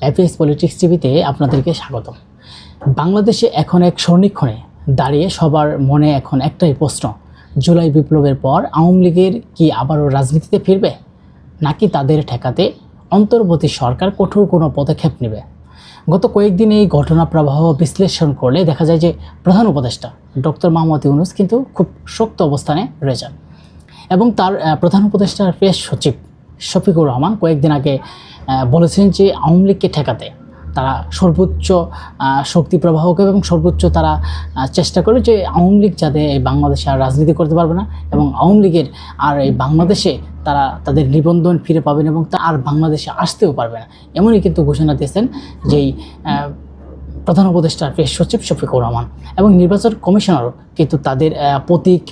APS politics টিভিতে আপনাদেরকে স্বাগতম। বাংলাদেশে এখন এক স্বর্ণিক্ষণে দাঁড়িয়ে সবার মনে এখন একটাই প্রশ্ন, জুলাই বিপ্লবের পর আওয়ামী লীগের কি আবারও রাজনীতিতে ফিরবে, নাকি তাদের ঠেকাতে অন্তর্বর্তী সরকার কঠোর কোনো পদক্ষেপ নেবে? গত কয়েকদিন এই ঘটনা প্রবাহ বিশ্লেষণ করলে দেখা যায় যে প্রধান উপদেষ্টা ডক্টর মোহাম্মদ ইউনূস কিন্তু খুব শক্ত অবস্থানে রয়েছেন এবং তার প্রধান উপদেষ্টার প্রেস সচিব শফিকুর রহমান কয়েকদিন আগে বলেছেন যে আওয়ামী লীগকে ঠেকাতে তারা সর্বোচ্চ শক্তি প্রবাহ করবে এবং সর্বোচ্চ তারা চেষ্টা করবে যে আওয়ামী লীগ যাতে এই বাংলাদেশে আর রাজনীতি করতে পারবে না এবং আওয়ামী লীগের আর এই বাংলাদেশে তারা তাদের নিবন্ধন ফিরে পাবেন এবং তা আর বাংলাদেশে আসতেও পারবে না, এমনই কিন্তু ঘোষণা দিয়েছেন যেই প্রধান উপদেষ্টার প্রেস সচিব শফিকুর রহমান। এবং নির্বাচন কমিশনারও কিন্তু তাদের প্রতীক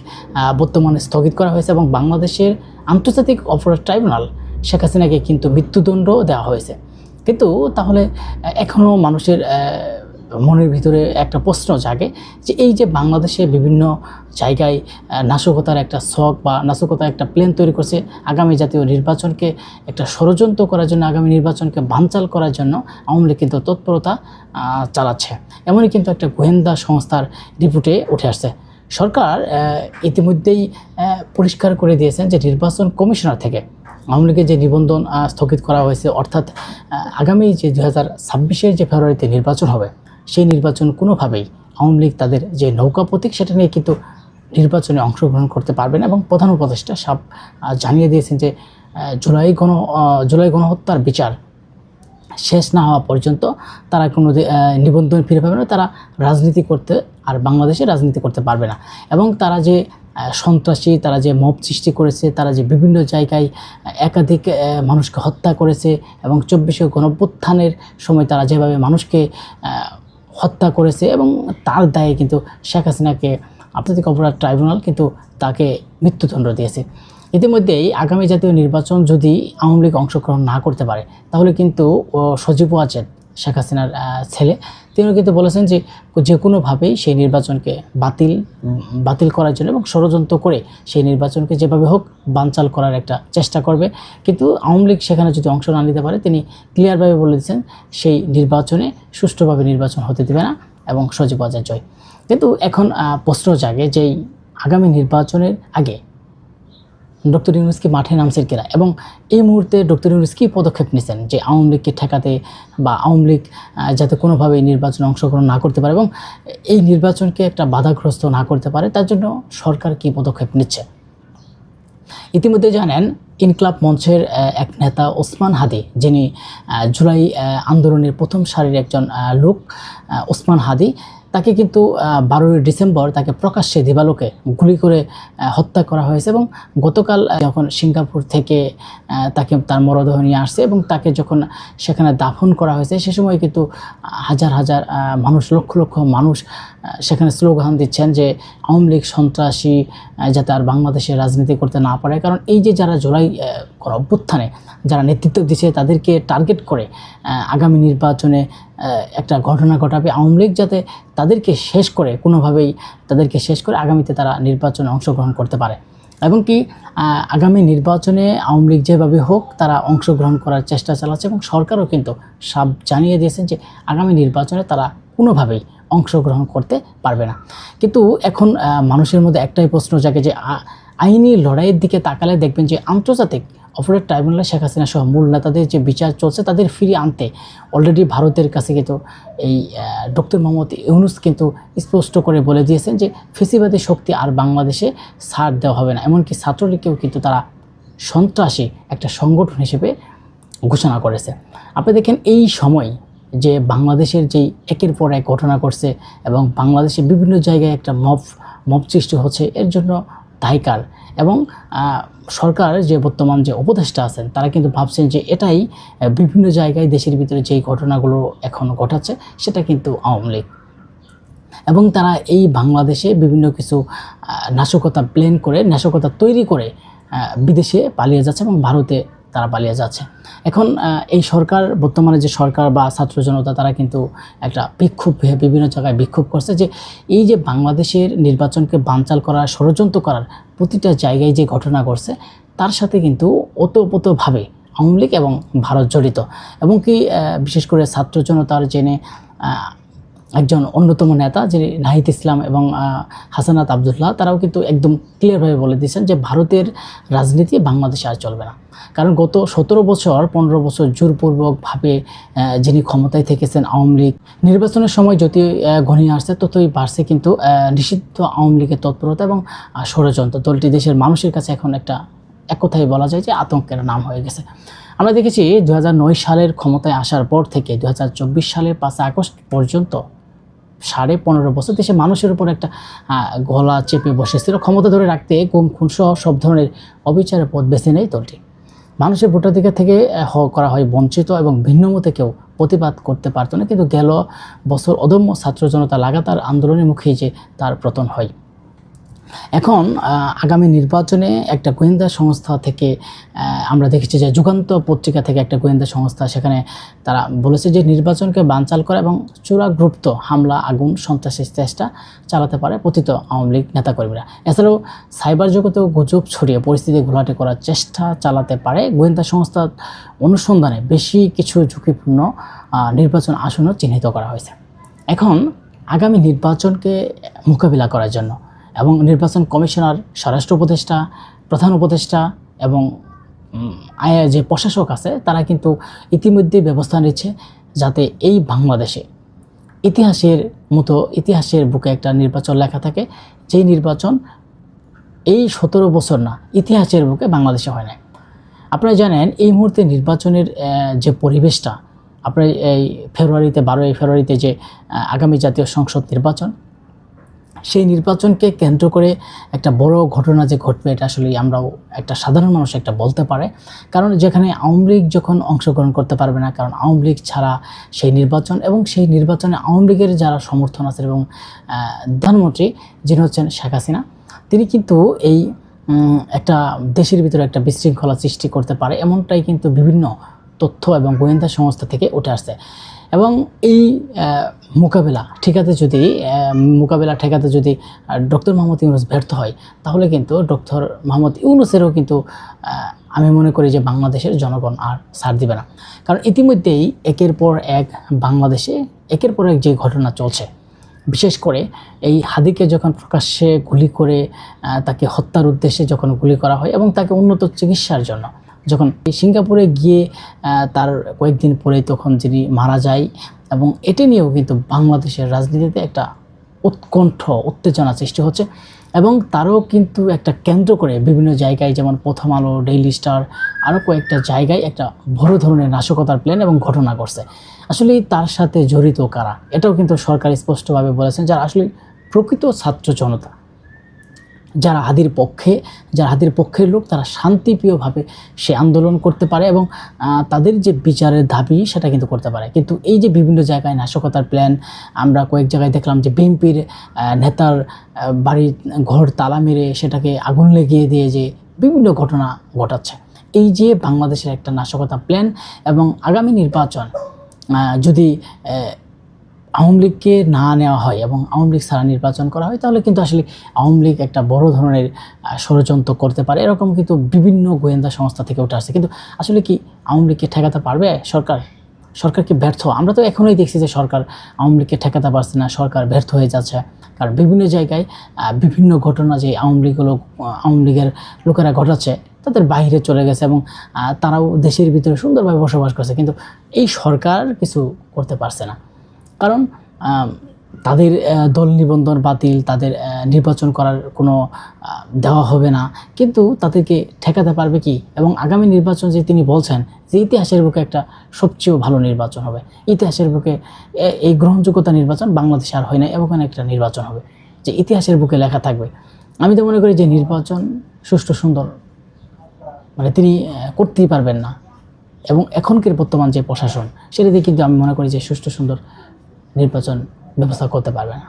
বর্তমানে স্থগিত করা হয়েছে এবং বাংলাদেশের আন্তর্জাতিক অপরাধ ট্রাইব্যুনাল শেখ হাসিনাকে কিন্তু মৃত্যুদণ্ড দেওয়া হয়েছে। কিন্তু তাহলে এখনও মানুষের মনের ভিতরে একটা প্রশ্ন জাগে যে এই যে বাংলাদেশে বিভিন্ন জায়গায় নাশকতার একটা ছক বা নাশকতার একটা প্ল্যান তৈরি করছে আগামী জাতীয় নির্বাচনকে একটা ষড়যন্ত্র করার জন্য, আগামী নির্বাচনকে বানচাল করার জন্য আওয়ামী লীগ কিন্তু তৎপরতা চালাচ্ছে, এমনই কিন্তু একটা গোয়েন্দা সংস্থার রিপোর্টে উঠে আসছে। সরকার ইতিমধ্যেই পরিষ্কার করে দিয়েছেন যে নির্বাচন কমিশনার থেকে আওয়ামী লীগের যে নিবন্ধন স্থগিত করা হয়েছে, অর্থাৎ আগামী যে 2026-এর যে ফেব্রুয়ারিতে নির্বাচন হবে সেই নির্বাচন কোনোভাবেই আওয়ামী লীগ তাদের যে নৌকা প্রতীক সেটা নিয়ে কিন্তু নির্বাচনে অংশগ্রহণ করতে পারবে না এবং প্রধান উপদেষ্টা সাপ জানিয়ে দিয়েছেন যে জুলাই গণহত্যার বিচার শেষ না হওয়া পর্যন্ত তারা কোনো নিবন্ধন ফিরে পাবে না, তারা রাজনীতি করতে আর বাংলাদেশে রাজনীতি করতে পারবে না। এবং তারা যে সন্ত্রাসী, তারা যে মব সৃষ্টি করেছে, তারা যে বিভিন্ন জায়গায় একাধিক মানুষকে হত্যা করেছে এবং 24শে গণঅভ্যুত্থানের সময় তারা যেভাবে মানুষকে হত্যা করেছে এবং তার দায়ে কিন্তু শেখ হাসিনাকে আন্তর্জাতিক অপরাধ ট্রাইব্যুনাল কিন্তু তাকে মৃত্যুদণ্ড দিয়েছে। ইতিমধ্যেই আগামী জাতীয় নির্বাচন যদি আওয়ামী লীগ অংশগ্রহণ না করতে পারে তাহলে কিন্তু সজীব ওয়াজেদ শেখ হাসিনার ছেলে তিনিও কিন্তু বলেছেন যে যে কোনোভাবেই সেই নির্বাচনকে বাতিল করার জন্য এবং ষড়যন্ত্র করে সেই নির্বাচনকে যেভাবে হোক বানচাল করার একটা চেষ্টা করবে। কিন্তু আওয়ামী লীগ সেখানে যদি অংশ না নিতে পারে তিনি ক্লিয়ারভাবে বলে দিয়েছেন সেই নির্বাচনে সুষ্ঠুভাবে নির্বাচন হতে দেবে না এবং সজীব ওয়াজেদ জয়। কিন্তু এখন প্রশ্ন জাগে যে আগামী নির্বাচনের আগে ডক্টর ইউনূস কি মাঠে নামছেন কিনা এবং এই মুহূর্তে ডক্টর ইউনূস কী পদক্ষেপ নিয়েছেন যে আওয়ামী লীগকে ঠেকাতে বা আওয়ামী লীগ যাতে কোনোভাবে এই নির্বাচনে অংশগ্রহণ না করতে পারে এবং এই নির্বাচনকে একটা বাধাগ্রস্ত না করতে পারে তার জন্য সরকার কী পদক্ষেপ নিচ্ছে। ইতিমধ্যে জানেন ইনকলাব মঞ্চের এক নেতা ওসমান হাদি, যিনি জুলাই আন্দোলনের প্রথম সারির একজন লোক, ওসমান হাদি, তাকে কিন্তু 12 ডিসেম্বর তাকে প্রকাশ্যে দিবালোকে গুলি করে হত্যা করা হয়েছে এবং গতকাল যখন সিঙ্গাপুর থেকে তাকে তার মরদেহ নিয়ে আসছে এবং তাকে যখন সেখানে দাফন করা হয়েছে সে সময় কিন্তু হাজার হাজার মানুষ, লক্ষ লক্ষ মানুষ সেখানে স্লোগান দিচ্ছেন যে আওয়ামী লীগ সন্ত্রাসী যাতে আর বাংলাদেশে রাজনীতি করতে না পারে। কারণ এই যে যারা জুলাই অভ্যুত্থানে যারা নেতৃত্ব দিচ্ছে তাদেরকে টার্গেট করে আগামী নির্বাচনে একটা ঘটনা ঘটাবে আওয়ামী লীগ, যাতে তাদেরকে শেষ করে কোনোভাবেই তাদেরকে শেষ করে আগামীতে তারা নির্বাচনে অংশগ্রহণ করতে পারে। এবং কি আগামী নির্বাচনে আওয়ামী লীগ যেভাবে হোক তারা অংশগ্রহণ করার চেষ্টা চালাচ্ছে এবং সরকারও কিন্তু সব জানিয়ে দিয়েছেন যে আগামী নির্বাচনে তারা কোনোভাবেই অংশগ্রহণ করতে পারবে না। কিন্তু এখন মানুষের মধ্যে একটাই প্রশ্ন জাগে যে আইনি লড়াইয়ের দিকে তাকালে দেখবেন যে আন্তর্জাতিক অপরাধ ট্রাইব্যুনালে শেখ হাসিনা সহ মূল নেতাদের যে বিচার চলছে তাদের ফিরিয়ে আনতে অলরেডি ভারতের কাছে কিন্তু এই ডক্টর মোহাম্মদ ইউনূস কিন্তু স্পষ্ট করে বলে দিয়েছেন যে ফ্যাসিবাদী শক্তি আর বাংলাদেশে ছাড় দেওয়া হবে না। এমনকি ছাত্রলীগকেও কিন্তু তারা সন্ত্রাসী একটা সংগঠন হিসেবে ঘোষণা করেছে। আপনি দেখেন এই সময় যে বাংলাদেশের যেই একের পর এক ঘটনা করছে এবং বাংলাদেশে বিভিন্ন জায়গায় একটা মব সৃষ্টি হচ্ছে, এর জন্য দায়কার এবং সরকার যে বর্তমান যে উপদেষ্টা আছেন তারা কিন্তু ভাবছেন যে এটাই বিভিন্ন জায়গায় দেশের ভিতরে যেই ঘটনাগুলো এখন ঘটাচ্ছে সেটা কিন্তু আওয়ামী লীগ এবং তারা এই বাংলাদেশে বিভিন্ন কিছু নাশকতা প্ল্যান করে, নাশকতা তৈরি করে বিদেশে পালিয়ে যাচ্ছে এবং ভারতে তারা পালিয়ে যাচ্ছে। এখন এই সরকার, বর্তমানে যে সরকার বা ছাত্র জনতা তারা কিন্তু একটা বিক্ষোভ, বিভিন্ন জায়গায় বিক্ষোভ করছে যে এই যে বাংলাদেশের নির্বাচনকে বানচাল করার, ষড়যন্ত্র করার প্রতিটা জায়গায় যে ঘটনা ঘটছে তার সাথে কিন্তু ওতপ্রোতভাবে আওয়ামী লীগ এবং ভারত জড়িত, এবং কি বিশেষ করে ছাত্র জনতার যিনি একজন অন্যতম নেতা যিনি নাহিদ ইসলাম এবং হাসানাত আবদুল্লাহ, তারাও কিন্তু একদম ক্লিয়ারভাবে বলে দিয়েছেন যে ভারতের রাজনীতি বাংলাদেশে আর চলবে না। কারণ গত 17 বছর 15 বছর জোরপূর্বকভাবে যিনি ক্ষমতায় থেকেছেন আওয়ামী লীগ, নির্বাচনের সময় যত ঘনিয়ে আসছে ততই বাড়ছে কিন্তু নিষিদ্ধ আওয়ামী লীগের তৎপরতা এবং ষড়যন্ত্র। দলটি দেশের মানুষের কাছে এখন এক কথায় বলা যায় যে আতঙ্কের নাম হয়ে গেছে। আমরা দেখেছি 2009 সালের ক্ষমতায় আসার পর থেকে 2024 সালের 5 আগস্ট পর্যন্ত 15.5 বছর দেশের মানুষের উপর একটা গলা চেপে বসেছিল। ক্ষমতা ধরে রাখতে গুম খুন সহ সব ধরনের অবিচারের পথ বেছে নেয় দলটি। মানুষের ভোটাধিকার থেকে করা হয় বঞ্চিত এবং ভিন্নমতে কেউ প্রতিবাদ করতে পারত না। কিন্তু গেল বছর অদম্য ছাত্র জনতা লাগাতার আন্দোলনের মুখেই যে তার পতন হয়। এখন আগামী নির্বাচনে একটা গোয়েন্দা সংস্থা থেকে আমরা দেখেছি যে যুগান্তর পত্রিকা থেকে একটা গোয়েন্দা সংস্থা, সেখানে তারা বলেছে যে নির্বাচনকে বানচাল করা এবং চূড়াগ্রুপ্ত হামলা, আগুন, সন্ত্রাসের চেষ্টা চালাতে পারে পতিত আওয়ামী লীগ নেতাকর্মীরা। এছাড়াও সাইবার জগতেও গুজব ছড়িয়ে পরিস্থিতি ঘোলাটে করার চেষ্টা চালাতে পারে। গোয়েন্দা সংস্থার অনুসন্ধানে বেশি কিছু ঝুঁকিপূর্ণ নির্বাচন আসনও চিহ্নিত করা হয়েছে। এখন আগামী নির্বাচনকে মোকাবিলা করার জন্য এবং নির্বাচন কমিশনার, স্বরাষ্ট্র উপদেষ্টা, প্রধান উপদেষ্টা এবং যে প্রশাসক আছে তারা কিন্তু ইতিমধ্যে ব্যবস্থা নিচ্ছে যাতে এই বাংলাদেশে ইতিহাসের বুকে একটা নির্বাচন লেখা থাকে, যেই নির্বাচন এই 17 বছর না, ইতিহাসের বুকে বাংলাদেশে হয় না। আপনারা জানেন এই মুহূর্তে নির্বাচনের যে পরিবেশটা, আপনার এই 12ই ফেব্রুয়ারিতে যে আগামী জাতীয় সংসদ নির্বাচন, সেই নির্বাচনকে কেন্দ্র করে একটা বড় ঘটনা যে ঘটবে, এটা আসলে আমরাও একটা সাধারণ মানুষ একটা বলতে পারে। কারণ যেখানে আওয়ামী লীগ যখন অংশগ্রহণ করতে পারবে না, কারণ আওয়ামী লীগ ছাড়া সেই নির্বাচন, এবং সেই নির্বাচনে আওয়ামী লীগের যারা সমর্থন আছে এবং প্রধানমন্ত্রী যিনি হচ্ছেন শেখ হাসিনা, তিনি কিন্তু এই একটা দেশের ভিতরে একটা বিশৃঙ্খলা সৃষ্টি করতে পারে, এমনটাই কিন্তু বিভিন্ন তথ্য এবং গোয়েন্দা সংস্থা থেকে উঠে আসছে। এবং এই মোকাবেলা ঠেকাতে যদি ডক্টর মোহাম্মদ ইউনূস ব্যর্থ হয়, তাহলে কিন্তু ডক্টর মোহাম্মদ ইউনূসেরও কিন্তু আমি মনে করি যে বাংলাদেশের জনগণ আর ছাড় দিবে না। কারণ ইতিমধ্যেই একের পর এক বাংলাদেশে যে ঘটনা চলছে, বিশেষ করে এই হাদিকে যখন প্রকাশ্যে গুলি করে তাকে হত্যার উদ্দেশ্যে যখন গুলি করা হয় এবং তাকে উন্নত চিকিৎসার জন্য যখন সিঙ্গাপুরে গিয়ে তার কয়েকদিন পরে তখন যিনি মারা যায়, এবং এটি নিয়েও কিন্তু বাংলাদেশের রাজনীতিতে একটা উত্তেজনা সৃষ্টি হচ্ছে। এবং তারও কিন্তু একটা কেন্দ্র করে বিভিন্ন জায়গায়, যেমন প্রথম আলো, ডেইলি স্টার, আরও কয়েকটা জায়গায় একটা বড় ধরনের নাশকতার প্ল্যান এবং ঘটনা ঘটছে। আসলে তার সাথে জড়িত কারা, এটাও কিন্তু সরকার স্পষ্টভাবে বলেছেন, যারা আসলে প্রকৃত ছাত্র জনতা, যারা হাদির পক্ষের লোক, তারা শান্তিপ্রিয়ভাবে সে আন্দোলন করতে পারে এবং তাদের যে বিচারের দাবি সেটা কিন্তু করতে পারে। কিন্তু এই যে বিভিন্ন জায়গায় নাশকতার প্ল্যান, আমরা কয়েক জায়গায় দেখলাম যে বিএনপির নেতার বাড়ির ঘর তালা মেরে সেটাকে আগুন লাগিয়ে দিয়ে যে বিভিন্ন ঘটনা ঘটাচ্ছে। এই যে বাংলাদেশের একটা নাশকতা প্ল্যান, এবং আগামী নির্বাচন যদি আওয়ামী লীগকে না নেওয়া হয় এবং আওয়ামী লীগ ছাড়া নির্বাচন করা হয়, তাহলে কিন্তু আসলে আওয়ামী লীগ একটা বড় ধরনের ষড়যন্ত্র করতে পারে, এরকম কিন্তু বিভিন্ন গোয়েন্দা সংস্থা থেকে উঠে আসছে। কিন্তু আসলে কি আওয়ামী লীগকে ঠেকাতে পারবে সরকার কি ব্যর্থ? আমরা তো এখনই দেখছি যে সরকার আওয়ামী লীগকে ঠেকাতে পারছে না, সরকার ব্যর্থ হয়ে যাচ্ছে। কারণ বিভিন্ন জায়গায় বিভিন্ন ঘটনা যে আওয়ামী লীগের লোকেরা ঘটাচ্ছে, তাদের বাইরে চলে গেছে এবং তারাও দেশের ভিতরে সুন্দরভাবে বসবাস করছে, কিন্তু এই সরকার কিছু করতে পারছে না। কারণ তাদের দল নিবন্ধন বাতিল, তাদের নির্বাচন করার কোনো দেওয়া হবে না, কিন্তু তাদেরকে ঠেকাতে পারবে কি? এবং আগামী নির্বাচন যে তিনি বলছেন যে ইতিহাসের বুকে একটা সবচেয়ে ভালো নির্বাচন হবে, ইতিহাসের বুকে এই গ্রহণযোগ্যতা নির্বাচন বাংলাদেশে আর হয় না, এবং একটা নির্বাচন হবে যে ইতিহাসের বুকে লেখা থাকবে। আমি তো মনে করি যে নির্বাচন সুষ্ঠু সুন্দর তিনি করতেই পারবেন না, এবং এখনকার বর্তমান যে প্রশাসন, সেটা দিয়ে কিন্তু আমি মনে করি যে সুষ্ঠু সুন্দর নির্বাচন ব্যবস্থা করতে পারবে না।